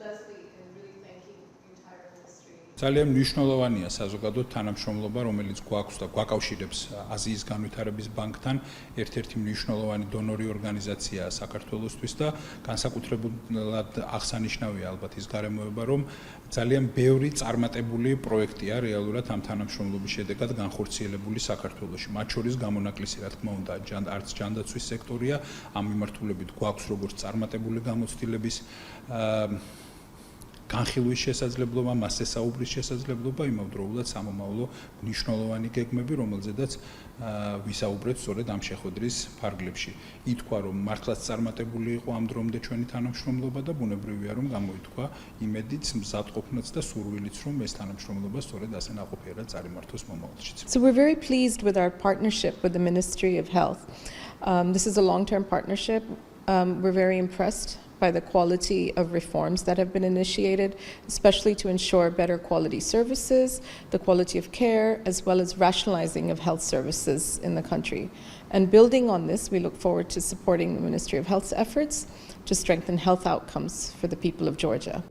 firstly, in really thanking the entire ministry. ძალიან მნიშვნელოვანია საზოგადო თანამშრომლობა, რომელიც გვაქვს და გვაკავშირებს აზიის განვითარების ბანკთან, ერთ-ერთი მნიშვნელოვანი დონორი ორგანიზაციაა საქართველოსთვის და განსაკუთრებულად აღსანიშნავია ალბათ ის გარემოება, რომ ძალიან ბევრი წარმატებული პროექტია რეალურად ამ თანამშრომლობის შედეგად განხორციელებული საქართველოში. მათ შორის გამონაკლისი, რა თქმა უნდა, არც ჯანდაცვის სექტორია, ამ მიმართულებით გვაქვს როგორც წარმატებული გამოცდილების განხილვის შესაძლებლობა, მასზე საუბრის შესაძლებლობა, იმავდროულად სამომავლო მნიშვნელოვანი გეგმები, რომელზედაც ვისაუბრეთ სწორედ ამ შეხვედრის ფარგლებში. ითქვა, რომ მართლაც წარმატებული იყო ამ დრომდე ჩვენი თანამშრომლობა და ბუნებრივია, რომ გამოითქვა იმედიც, მზადყოფნაც და სურვილიც, რომ ეს თანამშრომლობა სწორედ ასე ნაყოფიერად წარიმართოს მომავალშიც. So we're very pleased with our partnership with the Ministry of Health. This is a long-term partnership. We're very impressed by the quality of reforms that have been initiated, especially to ensure better quality services, the quality of care, as well as rationalizing of health services in the country. And building on this, we look forward to supporting the Ministry of Health's efforts to strengthen health outcomes for the people of Georgia.